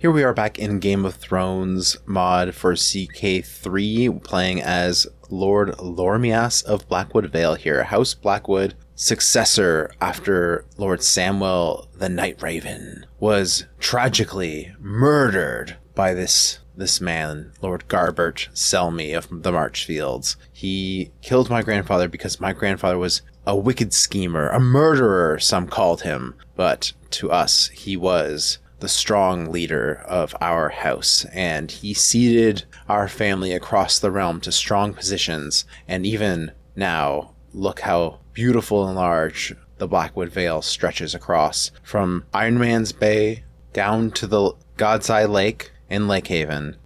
Here we are back in Game of Thrones mod for CK3, playing as Lord Lorimas of Blackwood Vale here. House Blackwood, successor after Lord Samwell the Night Raven was tragically murdered by this man, Lord Garbert Selmy of the Marchfields. He killed my grandfather because my grandfather was a wicked schemer, a murderer, some called him. But to us, he was the strong leader of our house, and he seeded our family across the realm to strong positions. And even now, look how beautiful and large the Blackwood Vale stretches across, from Iron Man's Bay down to the God's Eye Lake in Lake Haven.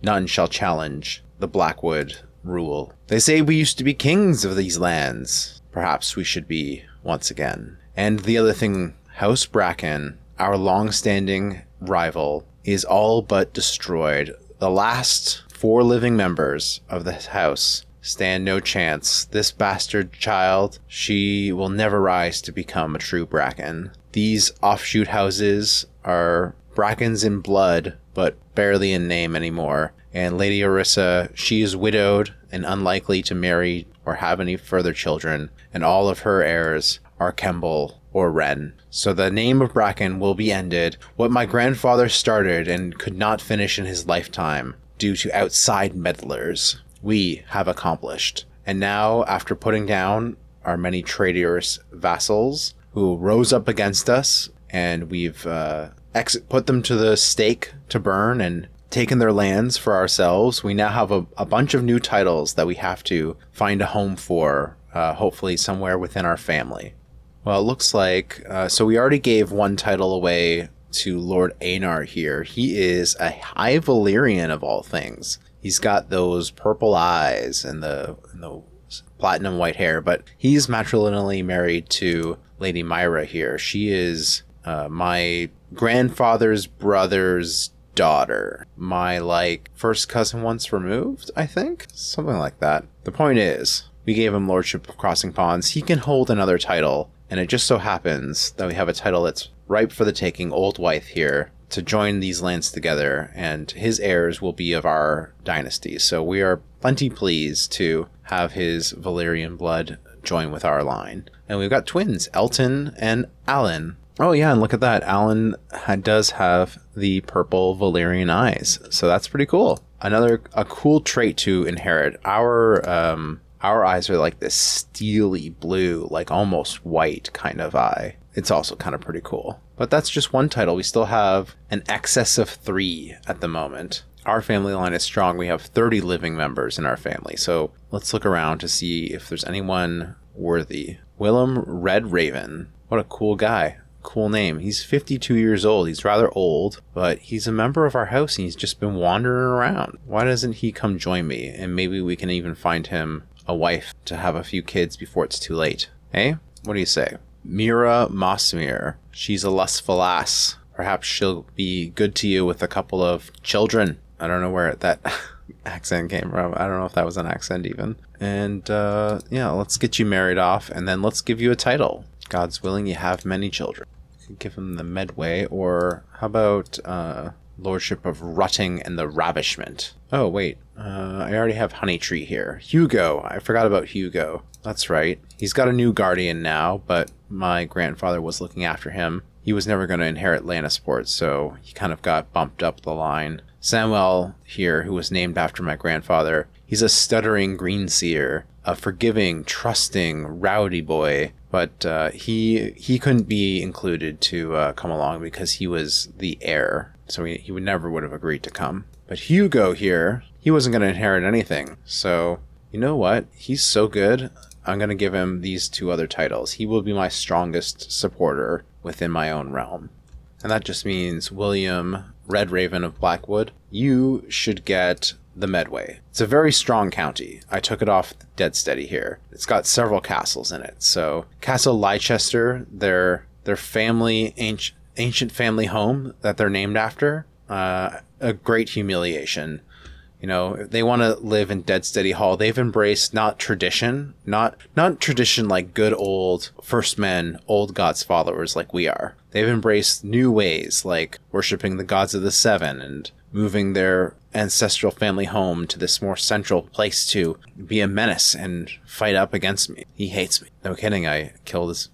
None shall challenge the Blackwood rule. They say we used to be kings of these lands. Perhaps we should be once again. And the other thing, House Bracken, our long-standing rival, is all but destroyed. The last 4 living members of the house stand no chance. This bastard child, she will never rise to become a true Bracken. These offshoot houses are Brackens in blood, but barely in name anymore. And Lady Orissa, she is widowed and unlikely to marry or have any further children, and all of her heirs are Kemble or Wren. So the name of Bracken will be ended. What my grandfather started and could not finish in his lifetime due to outside meddlers, we have accomplished. And now, after putting down our many traitorous vassals who rose up against us, and we've put them to the stake to burn and taken their lands for ourselves, we now have a bunch of new titles that we have to find a home for, hopefully somewhere within our family. Well, it looks like, so we already gave one title away to Lord Einar here. He is a High Valyrian of all things. He's got those purple eyes and the platinum white hair, but he's matrilineally married to Lady Myra here. She is my grandfather's brother's daughter. My, first cousin once removed, I think? Something like that. The point is, we gave him Lordship of Crossing Ponds. He can hold another title. And it just so happens that we have a title that's ripe for the taking, Old Wythe here, to join these lands together, and his heirs will be of our dynasty. So we are plenty pleased to have his Valyrian blood join with our line. And we've got twins, Elton and Alan. Oh yeah, and look at that. Alan does have the purple Valyrian eyes, so that's pretty cool. A cool trait to inherit. Our eyes are like this steely blue, like almost white kind of eye. It's also kind of pretty cool. But that's just one title. We still have an excess of 3 at the moment. Our family line is strong. We have 30 living members in our family. So let's look around to see if there's anyone worthy. Willem Red Raven. What a cool guy. Cool name. He's 52 years old. He's rather old, but he's a member of our house and he's just been wandering around. Why doesn't he come join me? And maybe we can even find him a wife to have a few kids before it's too late. Eh? What do you say? Mira Mossmere. She's a lustful lass. Perhaps she'll be good to you with a couple of children. I don't know where that accent came from. I don't know if that was an accent even. And yeah, let's get you married off and then let's give you a title. God's willing, you have many children. You could give him the Medway, or how about Lordship of Rutting and the Ravishment. Oh, wait. I already have Honeytree here. Hugo. I forgot about Hugo. That's right. He's got a new guardian now, but my grandfather was looking after him. He was never going to inherit Lannisport, so he kind of got bumped up the line. Samwell here, who was named after my grandfather, he's a stuttering greenseer, a forgiving, trusting, rowdy boy, but he couldn't be included to come along because he was the heir, so he would never have agreed to come. But Hugo here, he wasn't going to inherit anything, so you know what? He's so good, I'm going to give him these 2 other titles. He will be my strongest supporter within my own realm. And that just means William Red Raven of Blackwood, you should get the Medway. It's a very strong county. I took it off dead steady here. It's got several castles in it. So Castle Leicester, their family, ancient family home that they're named after, a great humiliation. You know, they want to live in Dead Steady Hall. They've embraced not tradition, not tradition like good old first men, old gods followers like we are. They've embraced new ways like worshipping the gods of the seven and moving their ancestral family home to this more central place to be a menace and fight up against me. He hates me. No kidding, I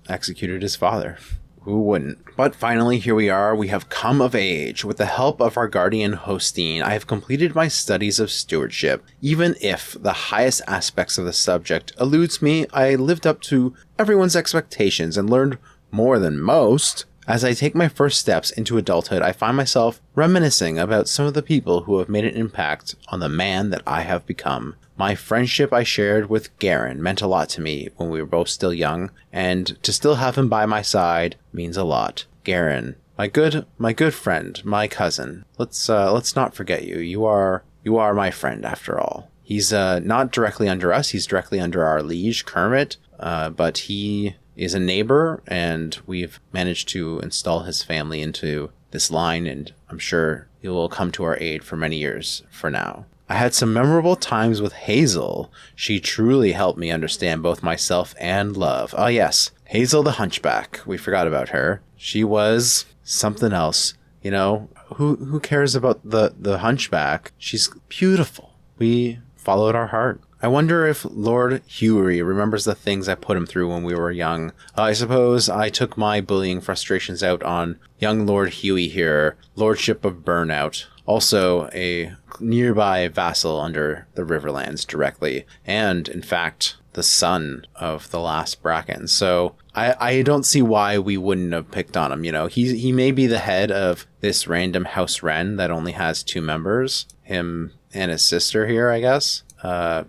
executed his father. Who wouldn't? But finally, here we are. We have come of age. With the help of our guardian Hostine, I have completed my studies of stewardship. Even if the highest aspects of the subject eludes me, I lived up to everyone's expectations and learned more than most. As I take my first steps into adulthood, I find myself reminiscing about some of the people who have made an impact on the man that I have become. My friendship I shared with Garen meant a lot to me when we were both still young, and to still have him by my side means a lot. Garen, my good friend, my cousin. Let's not forget you. You are my friend after all. He's not directly under us. He's directly under our liege, Kermit, but he is a neighbor, and we've managed to install his family into this line, and I'm sure he will come to our aid for many years for now. I had some memorable times with Hazel. She truly helped me understand both myself and love. Oh yes, Hazel the Hunchback. We forgot about her. She was something else. You know, who cares about the Hunchback? She's beautiful. We followed our heart. I wonder if Lord Huey remembers the things I put him through when we were young. I suppose I took my bullying frustrations out on young Lord Huey here, Lordship of Burnout. Also a nearby vassal under the Riverlands directly, and in fact the son of the last Bracken. So I don't see why we wouldn't have picked on him. You know, he may be the head of this random House Wren that only has 2 members, him and his sister here, I guess.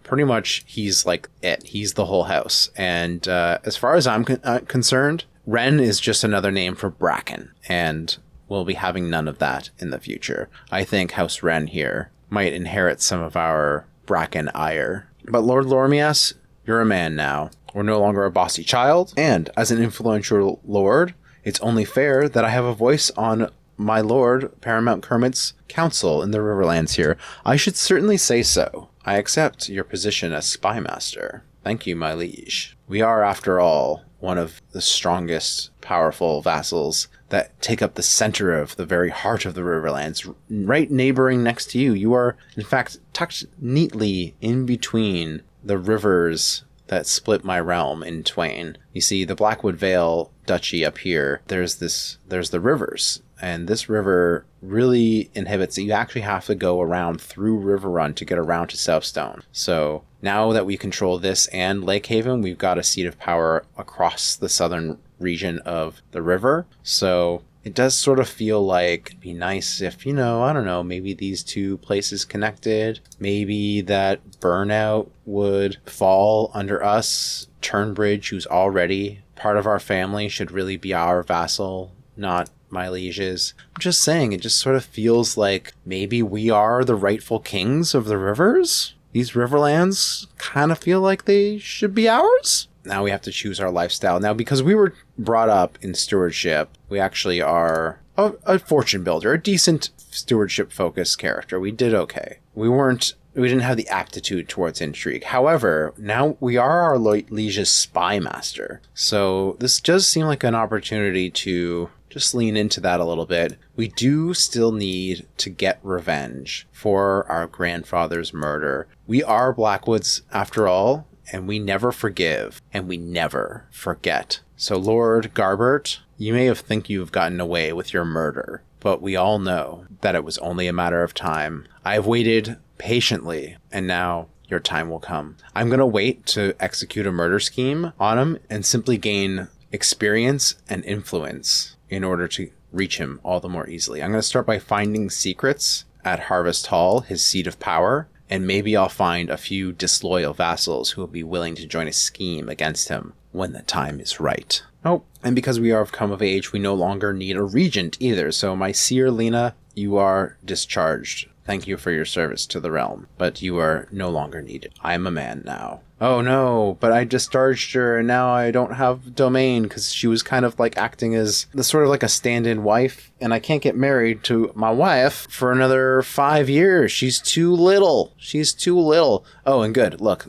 Pretty much he's like it. He's the whole house. And as far as I'm concerned, Wren is just another name for Bracken, and we'll be having none of that in the future. I think House Wren here might inherit some of our Bracken ire. But Lord Lorimas, you're a man now. We're no longer a bossy child, and as an influential lord, it's only fair that I have a voice on my Lord Paramount Kermit's council in the Riverlands here. I should certainly say so. I accept your position as spymaster. Thank you, my liege. We are, after all, one of the strongest, powerful vassals that take up the center of the very heart of the Riverlands, right neighboring next to you. You are, in fact, tucked neatly in between the rivers that split my realm in twain. You see, the Blackwood Vale duchy up here, there's the rivers, and this river really inhibits it. You actually have to go around through River Run to get around to Southstone. So now that we control this and Lake Haven, we've got a seat of power across the southern region of the river. So it does sort of feel like it'd be nice if, you know, I don't know, maybe these 2 places connected. Maybe that Burnout would fall under us. Turnbridge, who's already part of our family, should really be our vassal, not my lieges. I'm just saying, it just sort of feels like maybe we are the rightful kings of the rivers. These Riverlands kind of feel like they should be ours. Now we have to choose our lifestyle. Now, because we were brought up in stewardship, we actually are a fortune builder, a decent stewardship-focused character. We did okay. We didn't have the aptitude towards intrigue. However, now we are our liege's spy master. So this does seem like an opportunity to just lean into that a little bit. We do still need to get revenge for our grandfather's murder. We are Blackwoods after all, and we never forgive, and we never forget. So Lord Garbert, you may think you've gotten away with your murder, but we all know that it was only a matter of time. I have waited patiently, and now your time will come. I'm going to wait to execute a murder scheme on him and simply gain experience and influence in order to reach him all the more easily. I'm going to start by finding secrets at Harvest Hall, his seat of power, and maybe I'll find a few disloyal vassals who will be willing to join a scheme against him when the time is right. Oh, and because we are come of age, we no longer need a regent either. So my seer Lena, you are discharged Thank you for your service to the realm, but you are no longer needed. I am a man now. Oh no, but I discharged her and now I don't have domain because she was kind of like acting as the sort of like a stand-in wife, and I can't get married to my wife for another 5 years. She's too little. She's too little. Oh, and good. Look.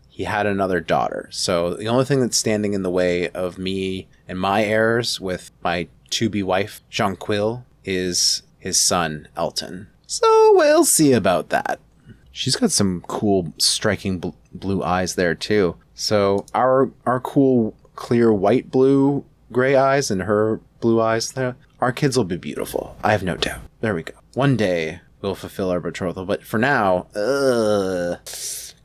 He had another daughter. So the only thing that's standing in the way of me and my heirs with my to-be wife, Jonquil, is his son, Elton. So we'll see about that. She's got some cool, striking blue eyes there, too. So our cool, clear, white, blue, gray eyes and her blue eyes there, our kids will be beautiful. I have no doubt. There we go. One day, we'll fulfill our betrothal. But for now,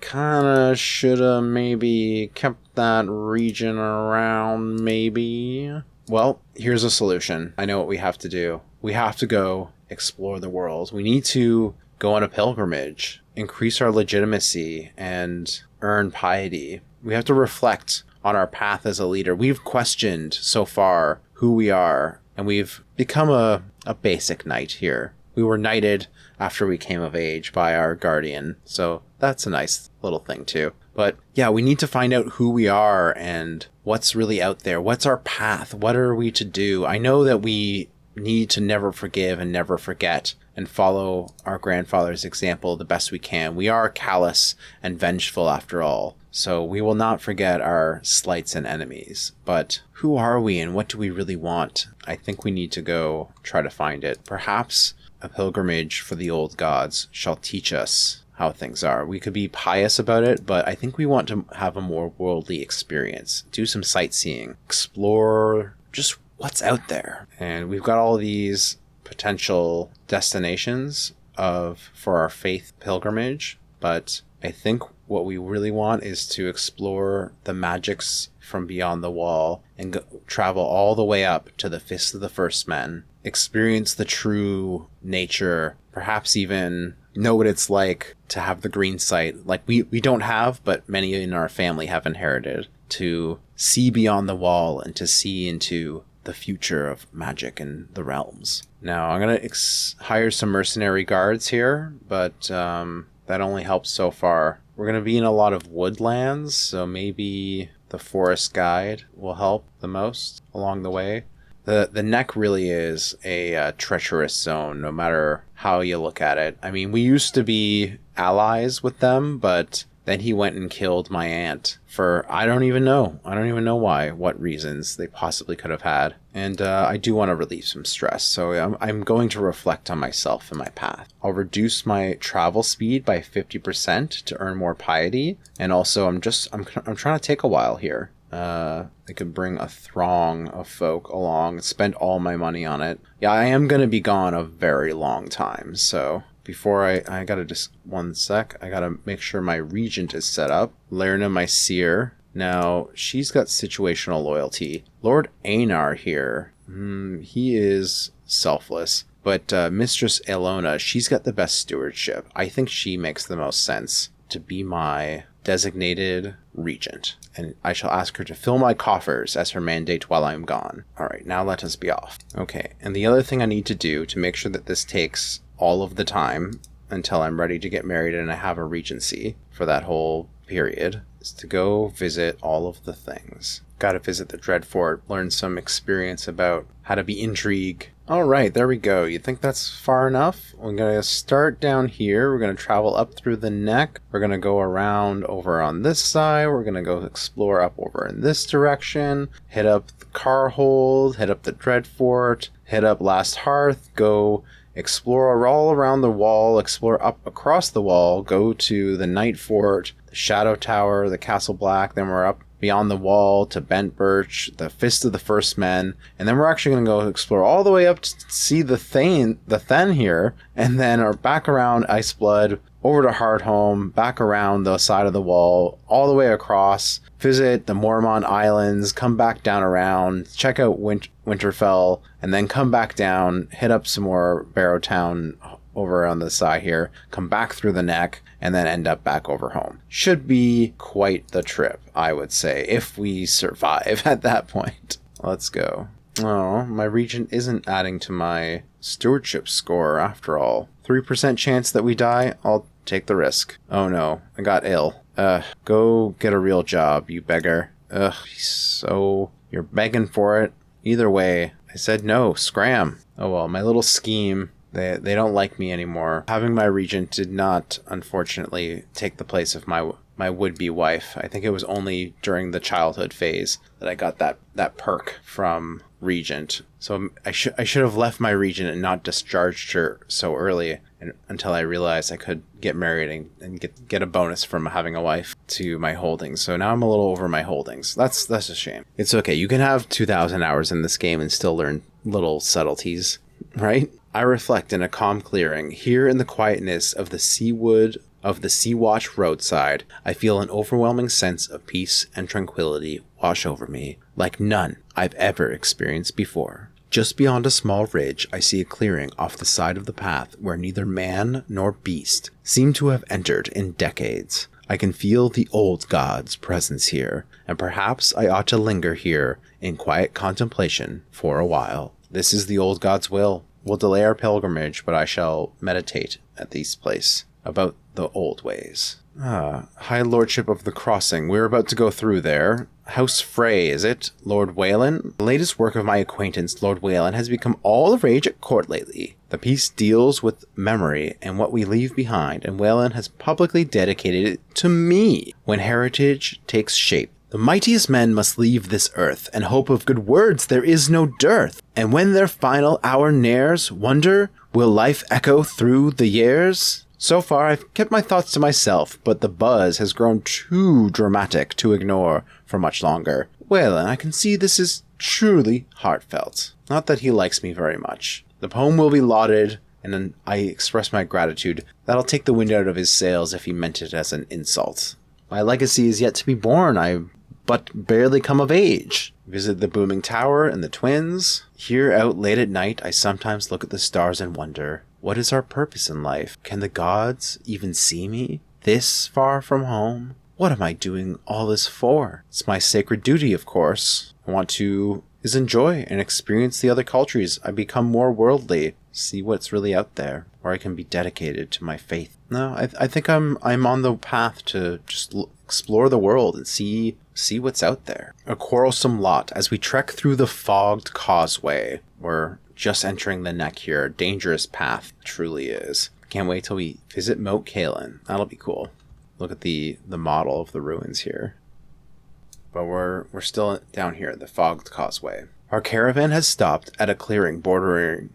kinda shoulda maybe kept that region around, maybe. Well, here's a solution. I know what we have to do. We have to go explore the world. We need to go on a pilgrimage, increase our legitimacy, and earn piety. We have to reflect on our path as a leader. We've questioned so far who we are, and we've become a basic knight here. We were knighted after we came of age by our guardian, so that's a nice little thing too. But yeah, we need to find out who we are and what's really out there. What's our path? What are we to do? I know that we need to never forgive and never forget and follow our grandfather's example the best we can. We are callous and vengeful after all, so we will not forget our slights and enemies. But who are we and what do we really want? I think we need to go try to find it. Perhaps a pilgrimage for the old gods shall teach us how things are. We could be pious about it, but I think we want to have a more worldly experience. Do some sightseeing, explore just what's out there. And we've got all these potential destinations for our faith pilgrimage, but I think what we really want is to explore the magics from beyond the wall and travel all the way up to the Fist of the First Men, experience the true nature, perhaps even know what it's like to have the green sight, like we don't have, but many in our family have inherited, to see beyond the wall and to see into the future of magic and the realms. Now, I'm going to hire some mercenary guards here, but that only helps so far. We're going to be in a lot of woodlands, so maybe the forest guide will help the most along the way. The neck really is a treacherous zone, no matter how you look at it. I mean, we used to be allies with them, but then he went and killed my aunt for, I don't even know why, what reasons they possibly could have had. And I do want to relieve some stress, so I'm going to reflect on myself and my path. I'll reduce my travel speed by 50% to earn more piety, and also I'm trying to take a while here. I could bring a throng of folk along and spend all my money on it. Yeah, I am going to be gone a very long time, so before I gotta just one sec, I gotta make sure my regent is set up. Lerna, my seer. Now, she's got situational loyalty. Lord Einar here, he is selfless. But Mistress Elona, she's got the best stewardship. I think she makes the most sense to be my designated regent. And I shall ask her to fill my coffers as her mandate while I'm gone. Alright, now let us be off. Okay, and the other thing I need to do to make sure that this takes all of the time until I'm ready to get married and I have a regency for that whole period is to go visit all of the things. Gotta visit the Dreadfort, learn some experience about how to be intrigue. Alright, there we go. You think that's far enough? We're gonna start down here. We're gonna travel up through the neck. We're gonna go around over on this side. We're gonna go explore up over in this direction. Hit up the Carhold, hit up the Dreadfort, hit up Last Hearth, go explore all around the wall, explore up across the wall, go to the Night Fort, the Shadow Tower, the Castle Black, then we're up beyond the wall to Bent Birch, the Fist of the First Men, and then we're actually going to go explore all the way up to see the Then here, and then are back around Iceblood, over to Hardhome, back around the side of the wall, all the way across, visit the Mormont Islands, come back down around, check out Winterfell, and then come back down, hit up some more Barrowtown over on the side here, come back through the neck, and then end up back over home. Should be quite the trip, I would say, if we survive at that point. Let's go. Oh, my regent isn't adding to my stewardship score after all. 3% chance that we die? I'll take the risk. Oh no, I got ill. Go get a real job, you beggar. So you're begging for it? Either way, I said no, scram. Oh well, my little scheme, they don't like me anymore. Having my regent did not, unfortunately, take the place of my would-be wife. I think it was only during the childhood phase that I got that perk from regent. So I should have left my regent and not discharged her so early until I realized I could get married and get a bonus from having a wife to my holdings. So now I'm a little over my holdings. That's a shame. It's okay. You can have 2,000 hours in this game and still learn little subtleties, right? I reflect in a calm clearing. Here in the quietness of the Sea Watch roadside, I feel an overwhelming sense of peace and tranquility wash over me, like none I've ever experienced before. Just beyond a small ridge, I see a clearing off the side of the path where neither man nor beast seem to have entered in decades. I can feel the old god's presence here, and perhaps I ought to linger here in quiet contemplation for a while. This is the old god's will. We'll delay our pilgrimage, but I shall meditate at this place about the old ways. High Lordship of the Crossing. We're about to go through there. House Frey, is it? Lord Wayland? The latest work of my acquaintance, Lord Wayland, has become all the rage at court lately. The piece deals with memory and what we leave behind, and Wayland has publicly dedicated it to me. When heritage takes shape, the mightiest men must leave this earth, and hope of good words there is no dearth. And when their final hour nears, wonder, will life echo through the years? So far, I've kept my thoughts to myself, but the buzz has grown too dramatic to ignore for much longer. Wayland, I can see this is truly heartfelt. Not that he likes me very much. The poem will be lauded, and then I express my gratitude. That'll take the wind out of his sails if he meant it as an insult. My legacy is yet to be born. I but barely come of age. Visit the booming tower and the twins. Here out late at night, I sometimes look at the stars and wonder, what is our purpose in life? Can the gods even see me? This far from home? What am I doing all this for? It's my sacred duty, of course. I want to enjoy and experience the other cultures. I become more worldly, see what's really out there, or I can be dedicated to my faith. No, I think I'm on the path to just explore the world and see what's out there. A quarrelsome lot as we trek through the fogged causeway. We're just entering the neck here. A dangerous path, truly is. Can't wait till we visit Moat Cailin. That'll be cool. Look at the model of the ruins here. But we're still down here, the fogged causeway. Our caravan has stopped at a clearing bordered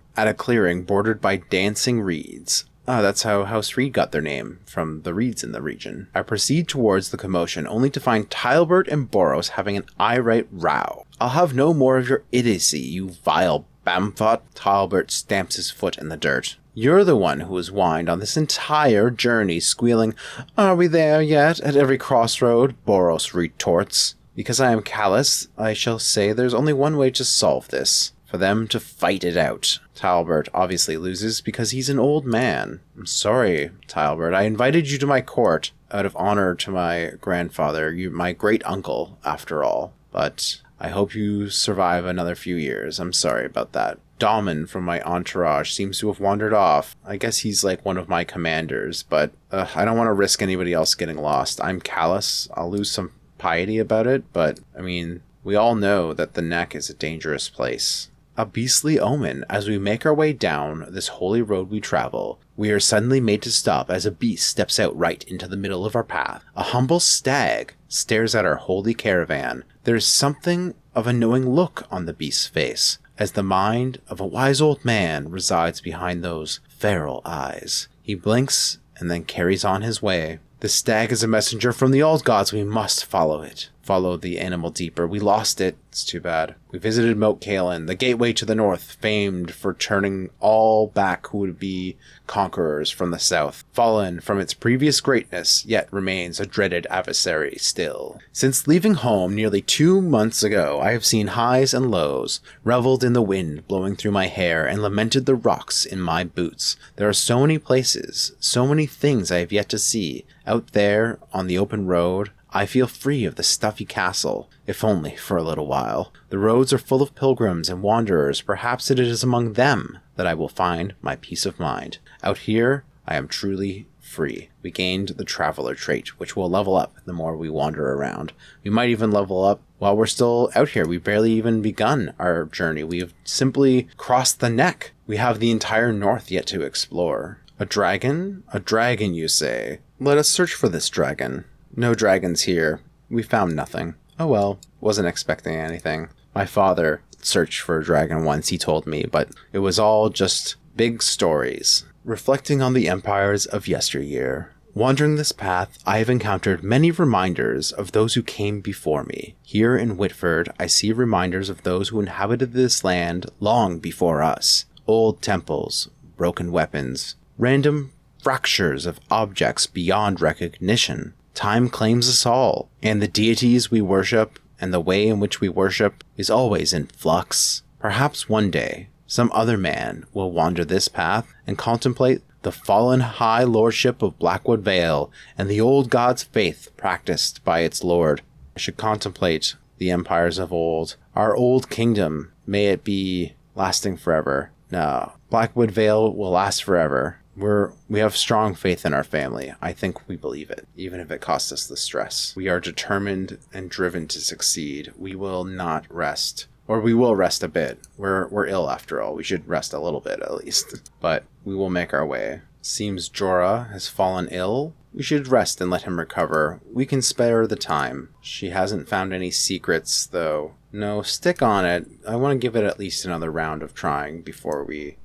by dancing reeds. That's how House Reed got their name, from the reeds in the region. I proceed towards the commotion, only to find Talbot and Boros having an irate row. I'll have no more of your idiocy, you vile Bamfot. Talbot stamps his foot in the dirt. You're the one who has whined on this entire journey, squealing, "Are we there yet?" at every crossroad, Boros retorts. Because I am callous, I shall say there's only one way to solve this. For them to fight it out. Talbot obviously loses because he's an old man. I'm sorry, Talbot. I invited you to my court out of honor to my grandfather, my great-uncle, after all. But I hope you survive another few years. I'm sorry about that. Dahlman from my entourage seems to have wandered off. I guess he's like one of my commanders, but I don't want to risk anybody else getting lost. I'm callous. I'll lose some piety about it, but, I mean, we all know that the neck is a dangerous place. A beastly omen. As we make our way down this holy road we travel, we are suddenly made to stop as a beast steps out right into the middle of our path. A humble stag stares at our holy caravan. There is something of a knowing look on the beast's face, as the mind of a wise old man resides behind those feral eyes. He blinks and then carries on his way. The stag is a messenger from the old gods. We must follow it. Follow the animal deeper. We lost it. It's too bad. We visited Moat Cailin, the gateway to the north, famed for turning all back who would be conquerors from the south. Fallen from its previous greatness, yet remains a dreaded adversary still. Since leaving home nearly 2 months ago, I have seen highs and lows, reveled in the wind blowing through my hair, and lamented the rocks in my boots. There are so many places, so many things I have yet to see. Out there, on the open road, I feel free of the stuffy castle, if only for a little while. The roads are full of pilgrims and wanderers. Perhaps it is among them that I will find my peace of mind. Out here, I am truly free. We gained the traveler trait, which will level up the more we wander around. We might even level up while we're still out here. We've barely even begun our journey. We have simply crossed the neck. We have the entire north yet to explore. A dragon? A dragon, you say? Let us search for this dragon. No dragons here. We found nothing. Oh well, wasn't expecting anything. My father searched for a dragon once, he told me, but it was all just big stories. Reflecting on the empires of yesteryear. Wandering this path, I have encountered many reminders of those who came before me. Here in Whitford, I see reminders of those who inhabited this land long before us. Old temples, broken weapons, random fractures of objects beyond recognition. Time claims us all, and the deities we worship and the way in which we worship is always in flux. Perhaps one day, some other man will wander this path and contemplate the fallen high lordship of Blackwood Vale and the old god's faith practiced by its lord. I should contemplate the empires of old, our old kingdom. May it be lasting forever. No, Blackwood Vale will last forever. We have strong faith in our family. I think we believe it, even if it costs us the stress. We are determined and driven to succeed. We will not rest. Or we will rest a bit. We're ill after all. We should rest a little bit at least. But we will make our way. Seems Jorah has fallen ill. We should rest and let him recover. We can spare the time. She hasn't found any secrets, though. No, stick on it. I want to give it at least another round of trying before we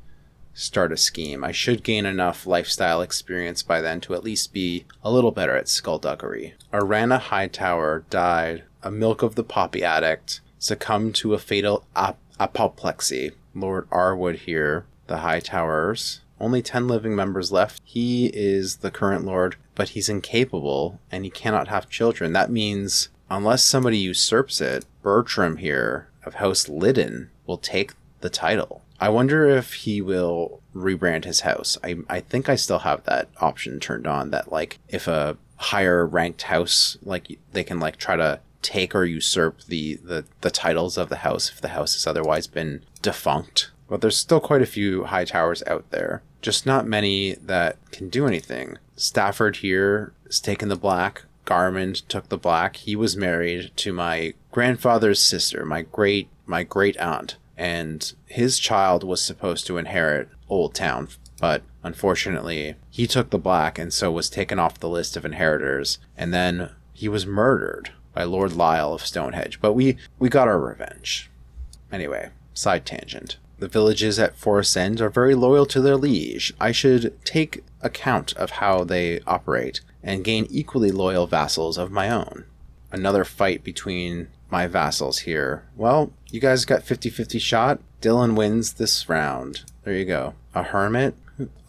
start a scheme. I should gain enough lifestyle experience by then to at least be a little better at skullduggery. Arana Hightower died. A milk of the poppy addict succumbed to a fatal apoplexy. Lord Arwood here, the Hightowers. Only 10 living members left. He is the current lord, but he's incapable and he cannot have children. That means, unless somebody usurps it, Bertram here of House Liddon will take the title. I wonder if he will rebrand his house. I think I still have that option turned on, that like if a higher ranked house, like they can like try to take or usurp the titles of the house if the house has otherwise been defunct. But there's still quite a few high towers out there, just not many that can do anything. Stafford here has taken the black. Garmond took the black. He was married to my grandfather's sister, my great aunt, and his child was supposed to inherit Old Town, but unfortunately he took the black and so was taken off the list of inheritors, and then he was murdered by Lord Lyle of Stonehenge, but we got our revenge. Anyway, side tangent. The villages at Forest End are very loyal to their liege. I should take account of how they operate and gain equally loyal vassals of my own. Another fight between my vassals here. Well, you guys got 50-50 shot. Dylan wins this round. There you go. A hermit?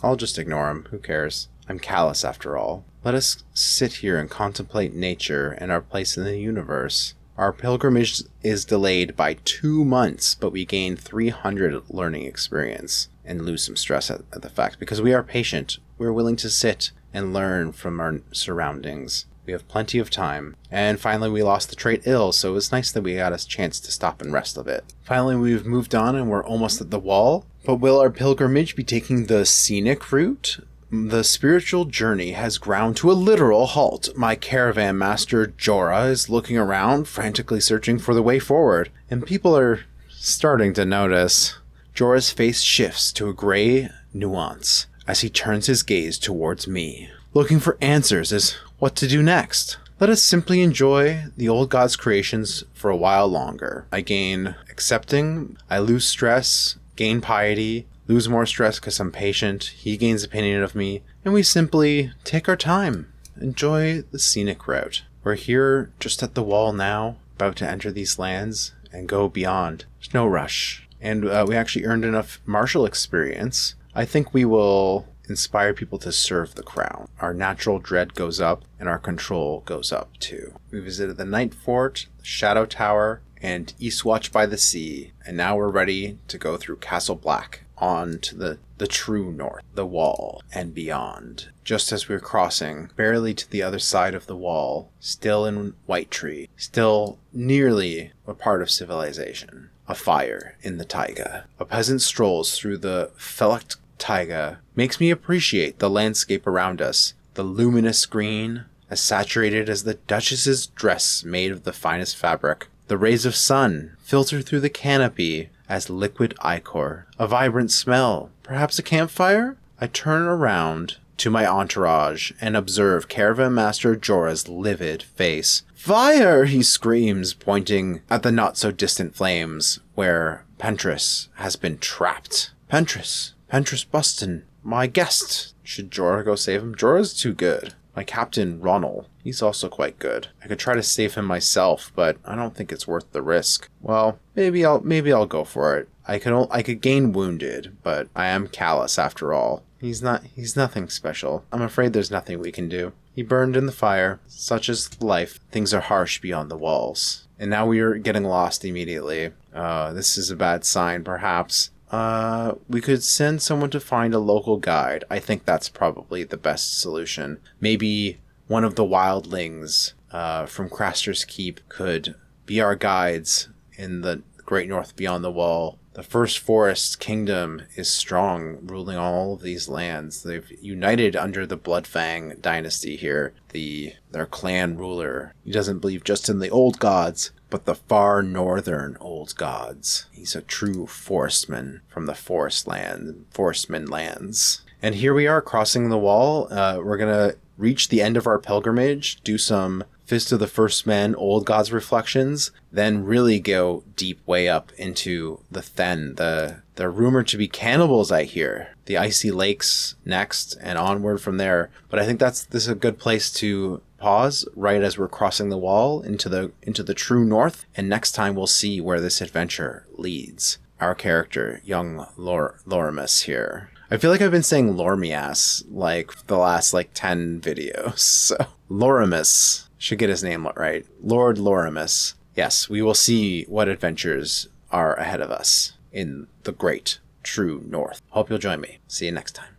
I'll just ignore him. Who cares? I'm callous after all. Let us sit here and contemplate nature and our place in the universe. Our pilgrimage is delayed by 2 months, but we gain 300 learning experience and lose some stress at the fact because we are patient. We're willing to sit and learn from our surroundings. We have plenty of time. And finally, we lost the trait ill, so it was nice that we got a chance to stop and rest a bit. Finally, we've moved on and we're almost at the wall. But will our pilgrimage be taking the scenic route? The spiritual journey has ground to a literal halt. My caravan master Jorah is looking around, frantically searching for the way forward, and people are starting to notice. Jorah's face shifts to a gray nuance as he turns his gaze towards me, looking for answers as what to do next. Let us simply enjoy the old god's creations for a while longer. I gain accepting, I lose stress, gain piety, lose more stress because I'm patient, he gains opinion of me, and we simply take our time, enjoy the scenic route. We're here just at the wall now, about to enter these lands and go beyond. There's no rush. And we actually earned enough martial experience. I think we will inspire people to serve the crown. Our natural dread goes up and our control goes up too. We visited the Night Fort, the Shadow Tower, and Eastwatch by the Sea, and now we're ready to go through Castle Black on to the the true north, the wall, and beyond. Just as we're crossing, barely to the other side of the wall, still in Whitetree, still nearly a part of civilization. A fire in the taiga. A peasant strolls through the Felect taiga, makes me appreciate the landscape around us, the luminous green, as saturated as the Duchess's dress made of the finest fabric. The rays of sun filter through the canopy as liquid ichor. A vibrant smell, perhaps a campfire? I turn around to my entourage and observe Caravan Master Jorah's livid face. "Fire!" he screams, pointing at the not-so-distant flames, where Pentress has been trapped. Pentress Buston, my guest. Should Jorah go save him? Jorah's too good. My captain, Ronald, he's also quite good. I could try to save him myself, but I don't think it's worth the risk. Well, maybe I'll go for it. I could gain wounded, but I am callous after all. He's nothing special. I'm afraid there's nothing we can do. He burned in the fire. Such is life. Things are harsh beyond the walls. And now we are getting lost immediately. This is a bad sign, perhaps. We could send someone to find a local guide. I think that's probably the best solution. Maybe one of the wildlings from Craster's Keep could be our guides in the Great North beyond the wall. The First Forest Kingdom is strong, ruling all of these lands. They've united under the Bloodfang dynasty here. Their clan ruler, he doesn't believe just in the old gods, but the far northern old gods. He's a true forestman from the forestman lands. And here we are crossing the wall. We're going to reach the end of our pilgrimage, do some Fist of the First Men, Old Gods reflections, then really go deep way up into the Then. They're rumored to be cannibals, I hear. The Icy Lakes next, and onward from there. But I think this is a good place to pause right as we're crossing the wall into the true north, and next time we'll see where this adventure leads. Our character, young Lorimas here. I feel like I've been saying Lormias like the last 10 videos. So Lorimas should get his name right. Lord Lorimas. Yes, we will see what adventures are ahead of us in the great true north. Hope you'll join me. See you next time.